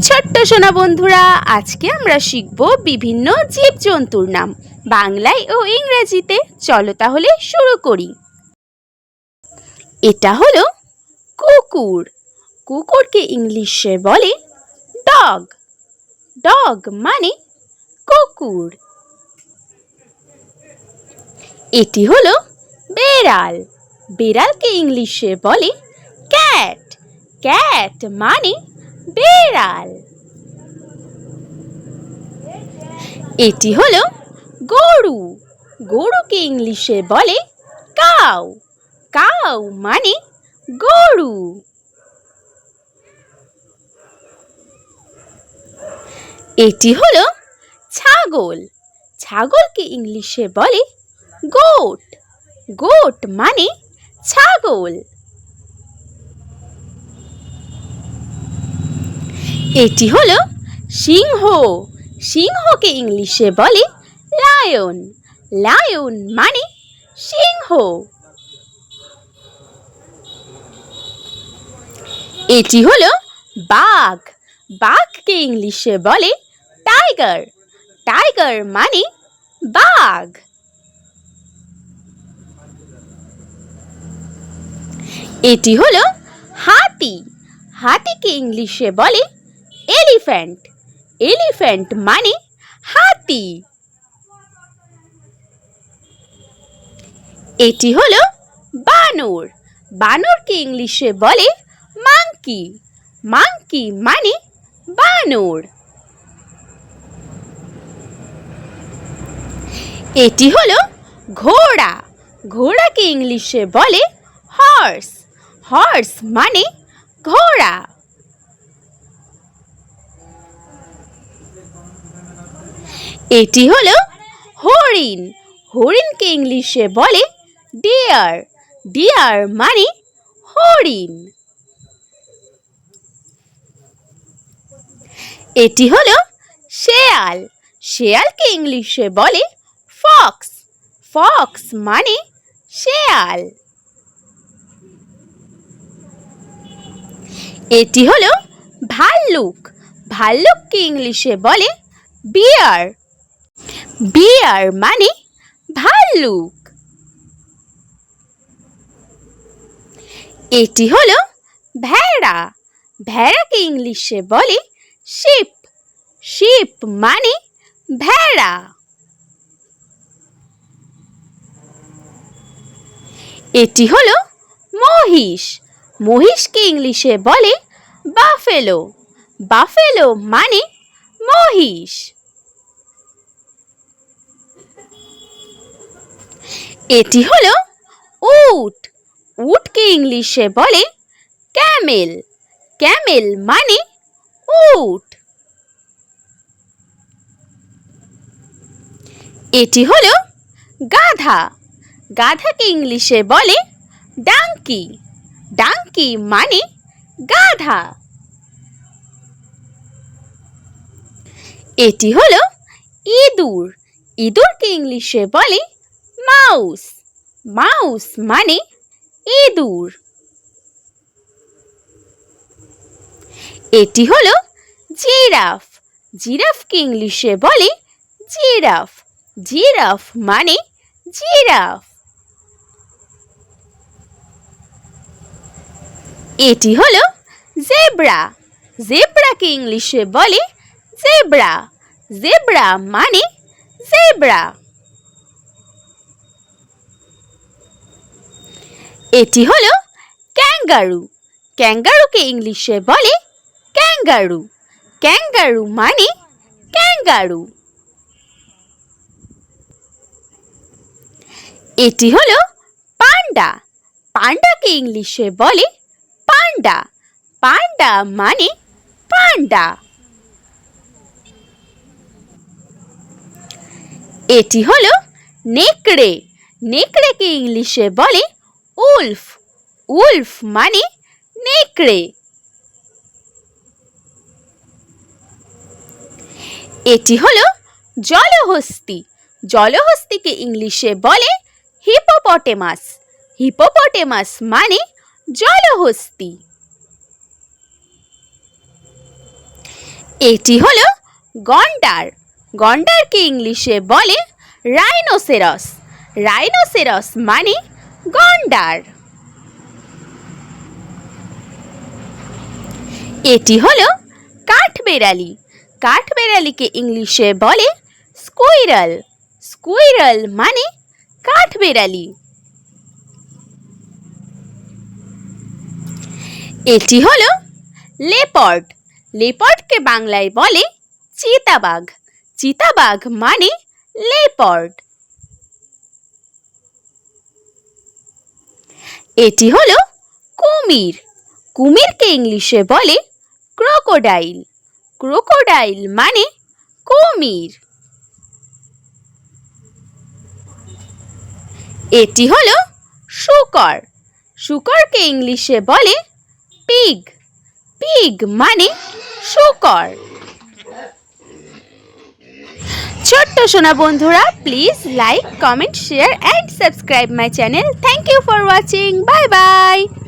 ছোট্ট সোনা বন্ধুরা, আজকে আমরা শিখব বিভিন্ন জীবজন্তুর নাম বাংলায় ও ইংরেজিতে। চলো তাহলে শুরু করি। এটা হলো কুকুর। কুকুরকে ইংলিশে বলে ডগ। ডগ মানে কুকুর। এটি হলো বেড়াল। বেড়ালকে ইংলিশে বলে ক্যাট। ক্যাট মানে বেড়াল। এটি হলো গরু। গরুকে ইংলিশে বলে কাউ। কাউ মানে গরু। এটি হলো ছাগল। ছাগলকে ইংলিশে বলে গোট। গোট মানে ছাগল। এটি হলো সিংহ। সিংহকে ইংলিশে বলে লায়ন। লায়ন মানে সিংহ। এটি হলো বাঘ। বাঘকে ইংলিশে বলে টাইগার। টাইগার মানে বাঘ। এটি হলো হাতি। হাতিকে ইংলিশে বলে এলিফ্যান্ট। এলিফ্যান্ট মানে হাতি। এটি হলো বানর। বানরকে ইংলিশে বলে মাংকি। মাংকি মানে বানর। এটি হলো ঘোড়া। ঘোড়াকে ইংলিশে বলে হর্স। হর্স মানে ঘোড়া। এটি হলো হরিণ। হরিণকে ইংলিশে বলে ডিয়ার। ডিয়ার মানে হরিণ। এটি হলো শেয়াল। শেয়ালকে ইংলিশে বলে ফক্স। ফক্স মানে শেয়াল। এটি হলো ভাল্লুক। ভাল্লুককে ইংলিশে বলে বিয়ার। বিয়ার মানে ভাল্লুক। এটি হলো ভেড়া। ভেড়াকে ইংলিশে বলে শিপ। শিপ মানে ভেড়া। এটি হলো মহিষ। মহিষকে ইংলিশে বলে বাফেলো। বাফেলো মানে মহিষ। এটি হলো উট। উটকে ইংলিশে বলে ক্যামেল। ক্যামেল মানে উট। এটি হলো গাধা। গাধাকে ইংলিশে বলে ডাঙ্কি। ডাঙ্কি মানে গাধা। এটি হলো ইঁদুর। ইঁদুরকে ইংলিশে বলে মাউস। মাউস মানে ইঁদুর। এটি হলো জিরাফ। জিরাফকে ইংলিশে বলে জিরাফ। জিরাফ মানে জিরাফ। এটি হলো জেব্রা। জেব্রাকে ইংলিশে বলে জেব্রা। জেব্রা মানে জেব্রা। এটি হলো ক্যাঙ্গারু। ক্যাঙ্গারুকে ইংলিশে বলে ক্যাঙ্গারু। ক্যাঙ্গারু মানে ক্যাঙ্গারু। এটি হলো পান্ডা। পান্ডাকে ইংলিশে বলে পান্ডা। পান্ডা মানে পান্ডা। এটি হলো নেকড়ে। নেকড়েকে ইংলিশে বলে উলফ। উলফ মানে নেকড়ে। এটি হলো জলহস্তী। জলহস্তীকে ইংলিশে বলে হিপোপটেমাস। হিপোপটেমাস মানে জলহস্তী। এটি হলো গন্ডার। গন্ডারকে ইংলিশে বলে রাইনোসেরাস। রাইনোসেরাস মানে গন্ডার। এটি হলো কাঠবেড়ালি। কাঠবেড়ালিকে ইংলিশে বলে স্কুইরাল। স্কুইরাল মানে কাঠবেড়ালি। এটি হলো লেপার্ড। লেপার্ডকে বাংলায় বলে চিতাবাঘ। চিতাবাঘ মানে লেপার্ড। এটি হলো কুমির। কুমিরকে ইংলিশে বলে ক্রোকোডাইল। ক্রোকোডাইল মানে কুমির। এটি হলো শূকর। শূকরকে ইংলিশে বলে পিগ। পিগ মানে শূকর। ছোট্ট সোনা বন্ধুরা, please like, comment, share and subscribe my channel. Thank you for watching. Bye by.